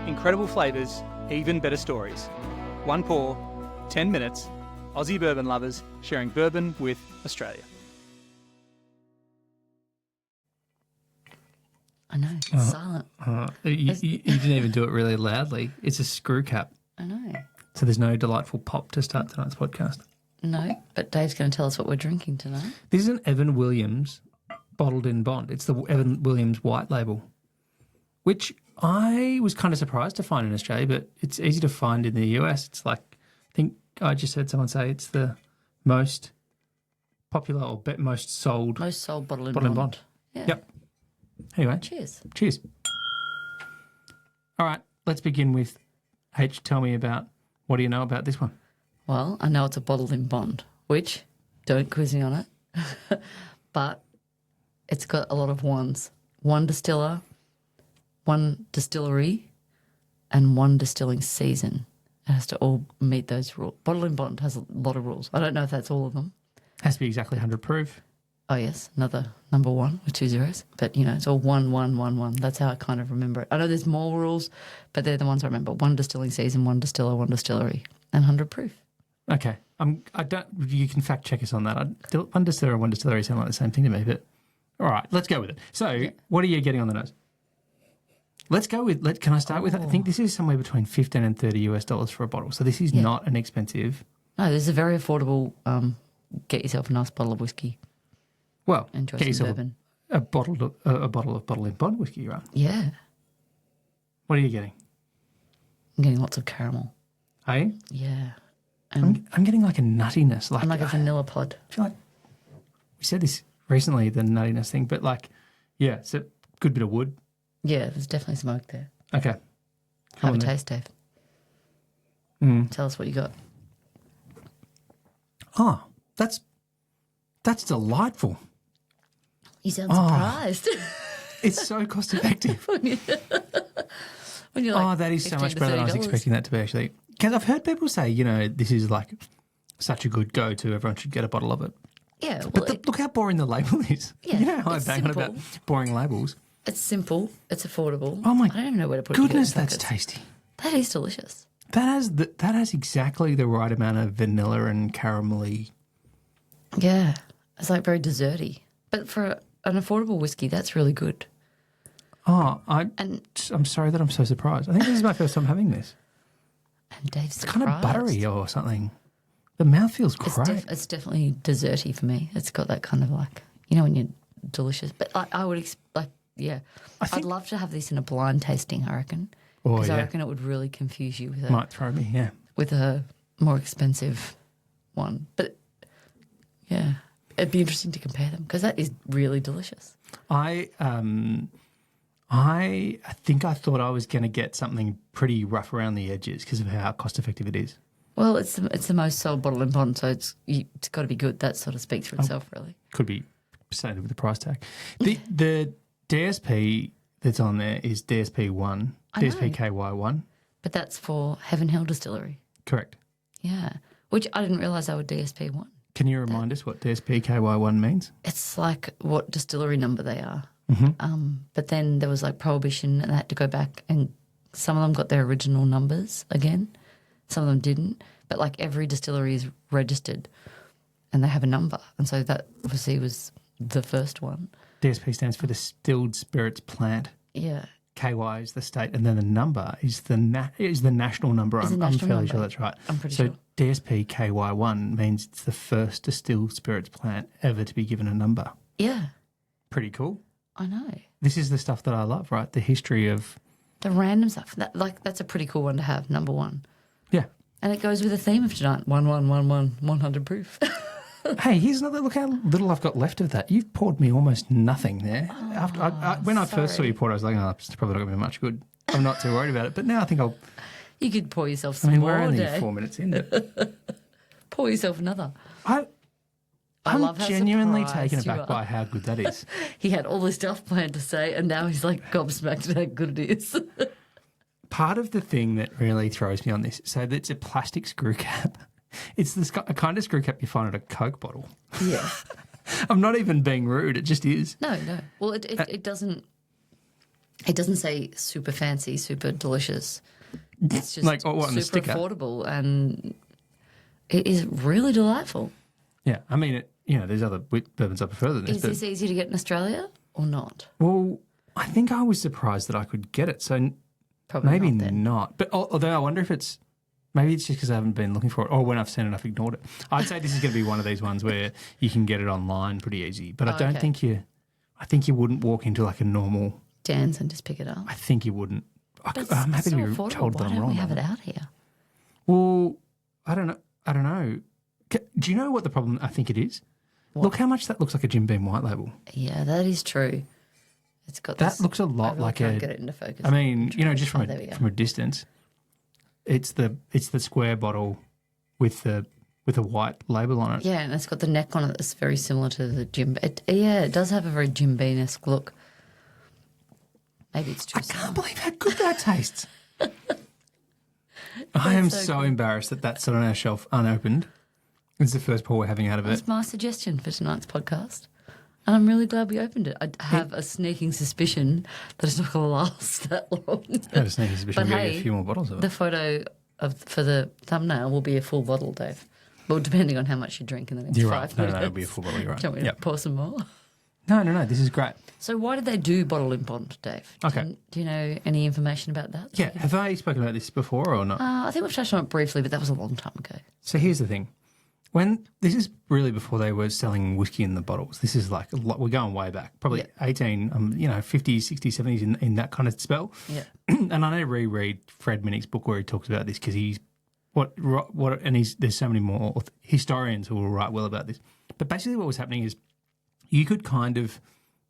incredible flavours, even better stories. One pour, 10 minutes, Aussie bourbon lovers sharing bourbon with Australia. I know, it's silent. You didn't even do it really loudly. It's a Screwcap. I know. So there's no delightful pop to start tonight's podcast. No, but Dave's going to tell us what we're drinking tonight. This is an Evan Williams bottled in bond. It's the Evan Williams white label, which I was kind of surprised to find in Australia, but it's easy to find in the US. It's like, I think I just heard someone say it's the most popular or most sold bottle in bond. Yeah. Yep. Anyway. Cheers. All right, let's begin with H. Tell me about, what do you know about this one? Well, I know it's a bottle in bond, which, don't quiz me on it, but it's got a lot of ones. One distiller, one distillery, and one distilling season. It has to all meet those rules. Bottle in bond has a lot of rules. I don't know if that's all of them. Has to be exactly 100 proof. Oh, yes, another number one with 2 zeros. But, it's all 1, 1, 1, 1. That's how I kind of remember it. I know there's more rules, but they're the ones I remember. One distilling season, one distiller, one distillery, and 100 proof. Okay. You can fact check us on that. One distiller and one distillery sound like the same thing to me, but all right, let's go with it. So What are you getting on the nose? Let's go with, can I start with, I think this is somewhere between $15 and $30 for a bottle. So this is not an expensive. No, this is a very affordable, get yourself a nice bottle of whiskey. Well, enjoy get some yourself bourbon. a bottle of bottle in bond whiskey, right? Yeah. What are you getting? I'm getting lots of caramel. Hey? Yeah. I'm getting like a nuttiness. I'm like a vanilla pod. I feel like we said this recently, the nuttiness thing, but it's a good bit of wood. Yeah, there's definitely smoke there. Okay. Have a taste, Dave. Tell us what you got. Oh, that's delightful. You sound surprised. It's so cost effective. When you're like, that is so much better than I was expecting that to be, actually. Because I've heard people say, this is like such a good go-to. Everyone should get a bottle of it. Yeah. Well, but look how boring the label is. Yeah, you know how I it's bang on simple. about boring labels. It's simple. It's affordable. Oh my I don't even know where to put goodness, it. that's tasty. That is delicious. That has exactly the right amount of vanilla and caramelly. Yeah. It's like very desserty. But for an affordable whiskey, that's really good. Oh, I'm sorry that I'm so surprised. I think this is my first time having this. And Dave's It's kind of buttery or something. The mouth feels great. It's definitely desserty for me. It's got that kind of like, when you're delicious. But I would I'd love to have this in a blind tasting, I reckon. Because I reckon it would really confuse you with Might throw me, yeah. With a more expensive one. But, yeah, it'd be interesting to compare them because that is really delicious. I think I thought I was going to get something pretty rough around the edges because of how cost effective it is. Well, it's the most sold bottle in bond, so it's got to be good. That sort of speaks for itself, really. Could be stated with the price tag. The DSP that's on there is DSP1, DSPKY1. But that's for Heaven Hill Distillery. Correct. Yeah, which I didn't realise they were DSP1. Can you remind us what DSPKY1 means? It's like what distillery number they are. Mm-hmm. But then there was like prohibition and they had to go back and some of them got their original numbers again. Some of them didn't. But like every distillery is registered and they have a number. And so that obviously was the first one. DSP stands for Distilled Spirits Plant. Yeah. KY is the state, and then the number is the national number. I'm fairly sure that's right. I'm pretty sure. So DSP KY1 means it's the first distilled spirits plant ever to be given a number. Yeah. Pretty cool. I know. This is the stuff that I love, right? The history of... The random stuff. That's a pretty cool one to have, number one. Yeah. And it goes with the theme of tonight, 11111, 100 proof. Hey, here's another, look how little I've got left of that. You've poured me almost nothing there. When I first saw you pour it, I was like, it's probably not going to be much good. I'm not too worried about it. But now I think I'll... You could pour yourself some more. We're only Dave. 4 minutes in. But... Pour yourself another. I'm love how genuinely surprised taken you aback are. by how good that is. He had all this stuff planned to say, and now he's like gobsmacked at how good it is. Part of the thing that really throws me on this, so it's a plastic screw cap. It's a kind of screw cap you find at a Coke bottle. Yeah. I'm not even being rude. It just is. No. Well, it doesn't... It doesn't say super fancy, super delicious. It's just Like, what, on the super sticker? affordable, and it is really delightful. Yeah, I mean, there's other bourbons I prefer than this. Is but, this easy to get in Australia or not? well, I think I was surprised that I could get it. So Probably maybe not then. not. But although I wonder if maybe it's just because I haven't been looking for it, or when I've seen it, I've ignored it. I'd say this is going to be one of these ones where you can get it online pretty easy. But I don't think I think you wouldn't walk into like a normal. Dance and just pick it up. I think you wouldn't. But I'm happy so to be affordable. told that Why I'm don't wrong. we have on it that. out here? Well, I don't know. Do you know what the problem I think it is? What? Look how much that looks like a Jim Beam white label. Yeah, that is true. It's got That this, looks a I lot really like can't a. get it into focus. I mean, just from there we go. from a distance, it's the square bottle with the white label on it. Yeah, and it's got the neck on it that's very similar to the Jim. It does have a very Jim Beam-esque look. Maybe it's I just. can't believe how good that tastes. I am so so embarrassed that that's on our shelf unopened. It's the first pour we're having out of it. That's my suggestion for tonight's podcast. And I'm really glad we opened it. I have a sneaking suspicion that it's not going to last that long. I had a sneaky suspicion But we're going to hey, get a few more bottles of The it. photo for the thumbnail will be a full bottle, Dave. Well, depending on how much you drink in the next You're 5 right. No, minutes. it'll be a full bottle. You're right. Do you want me to Yep. pour some more? No. This is great. So why did they do bottle in bond, Dave? Okay. Do you know any information about that? Yeah. Have I spoken about this before or not? I think we've touched on it briefly, but that was a long time ago. So here's the thing. This is really before they were selling whiskey in the bottles. This is like a lot. We're going way back, probably Yeah. 18, 50s, 60s, 70s in that kind of spell. Yeah. And I need to reread Fred Minnick's book where he talks about this because there's so many more historians who will write well about this. But basically what was happening is you could kind of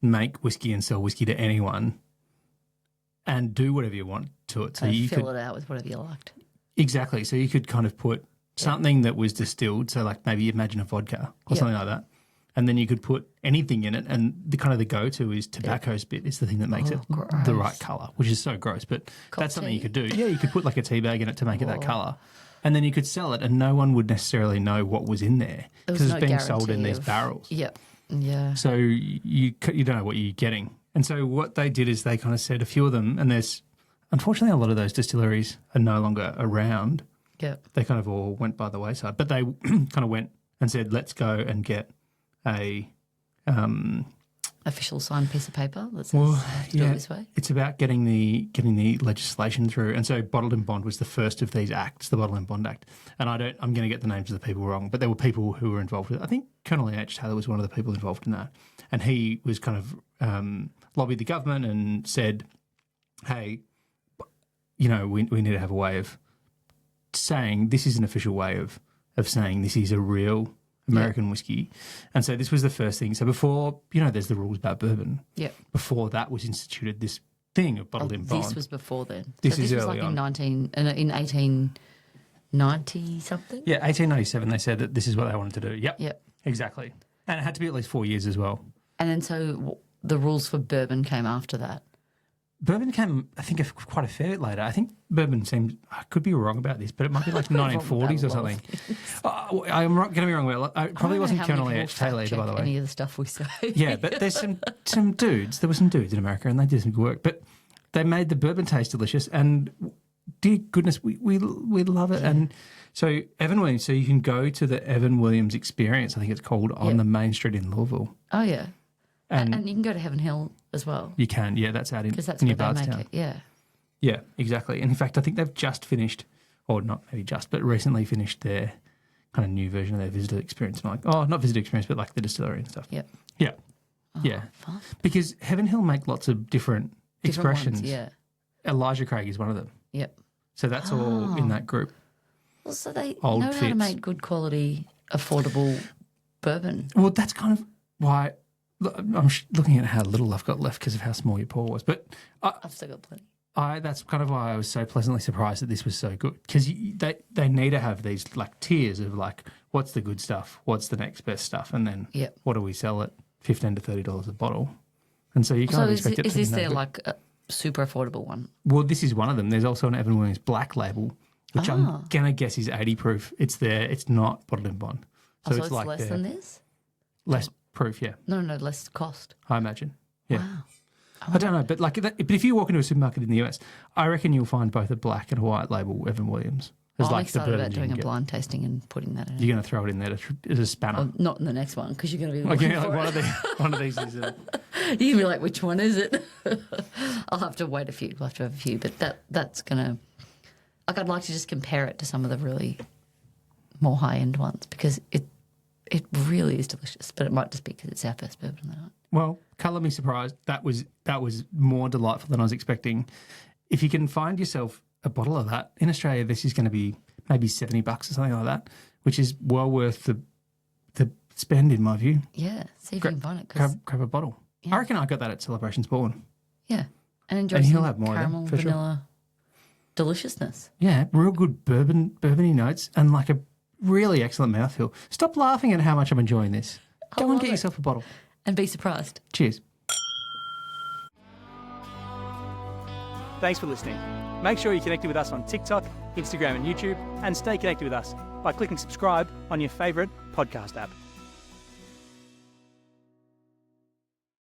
make whiskey and sell whiskey to anyone and do whatever you want to it. So So you fill could it out with whatever you liked. exactly. So you could kind of put something that was distilled. So like maybe imagine a vodka or something like that. And then you could put anything in it, and the kind of the go-to is tobacco spit. It's the thing that makes it the gross. right colour, which is so gross. But that's something tea? you could do. Yeah, you could put like a tea bag in it to make it that colour, and then you could sell it, and no one would necessarily know what was in there There was because no it's being sold in guarantee these of- barrels. Yep. Yeah. So you don't know what you're getting. And so what they did is they kind of said a few of them, and there's unfortunately a lot of those distilleries are no longer around. Yep. They kind of all went by the wayside, but they kind of went and said, let's go and get a Official signed piece of paper that says well, have to do it this way. it's about getting the legislation through. And so Bottled in Bond was the first of these acts, the Bottled in Bond Act. And I'm going to get the names of the people wrong, but there were people who were involved with it. I think Colonel H. Taylor was one of the people involved in that. And he was kind of lobbied the government and said, hey, we need to have a way of saying this is an official way of saying this is a real American whiskey. And so this was the first thing. So before, there's the rules about bourbon. Yep. Before that was instituted, this thing of bottled in bond. This was before then. This so is this was early like on. in 1890 something. Yeah, 1897, they said that this is what they wanted to do. Yep. Yep. Exactly. And it had to be at least 4 years as well. And then so the rules for bourbon came after that. Bourbon came, I think, quite a fair bit later. I think bourbon seems, I could be wrong about this, but it might be like Wrong about 1940s a or lot of something. I'm going to be wrong about it. It probably wasn't Colonel H. Taylor either, by the way. Any of the stuff we say. Yeah, but there's some dudes. There were some dudes in America, and they did some good work. But they made the bourbon taste delicious, and dear goodness, we love it. And so Evan Williams, so you can go to the Evan Williams Experience, I think it's called, on the main street in Louisville. Oh yeah. And And you can go to Heaven Hill as well you can, that's out in because that's near where they make Bardstown. it. Yeah. Yeah, exactly. And in fact, I think they've just finished, or not maybe just, but recently finished their kind of new version of their visitor experience. And not visitor experience, but like the distillery and stuff. Yep. Yeah. Oh, yeah. Fun. Because Heaven Hill make lots of different expressions. Ones, yeah. Elijah Craig is one of them. Yep. So that's all in that group. Well, so they Old know how to fits. make good quality, affordable bourbon. Well, that's kind of why I'm looking at how little I've got left because of how small your pour was. But I've still got plenty. that's kind of why I was so pleasantly surprised that this was so good because they need to have these like tiers of like what's the good stuff, what's the next best stuff, and then Yep. what do we sell at $15 to $30 a bottle. And so you So can't is expect it this to be no their good. like a super affordable one? Well, this is one of them. There's also an Evan Williams Black label, which I'm gonna guess is 80 proof. It's not bottled in bond, So, it's it's like less than this? less proof. Yeah, No, less cost. I imagine. Yeah. Wow. I don't know, but but if you walk into a supermarket in the US, I reckon you'll find both a black and a white label Evan Williams. I'm excited about doing a blind tasting and putting that in. You're going to throw it in there as a spanner. Well, not in the next one because you're going to be looking for one of these is. You're going to be like, which one is it? I'll have to wait a few. We'll have to have a few, but that's going to. I'd like to just compare it to some of the really more high end ones because it really is delicious. But it might just be because it's our first bourbon of the night. Well, colour me surprised. That was more delightful than I was expecting. If you can find yourself a bottle of that in Australia, this is going to be maybe $70 or something like that, which is well worth the spend in my view. Yeah, see if you can find it. Grab a bottle. Yeah. I reckon I got that at Celebrations Bourbon. Yeah, and enjoy And he'll some have more caramel, of them, for vanilla deliciousness. Yeah, real good bourbony notes and like a really excellent mouthfeel. Stop laughing at how much I'm enjoying this. Go and get yourself a bottle. And be surprised. Cheers. Thanks for listening. Make sure you're connected with us on TikTok, Instagram and YouTube, and stay connected with us by clicking subscribe on your favourite podcast app.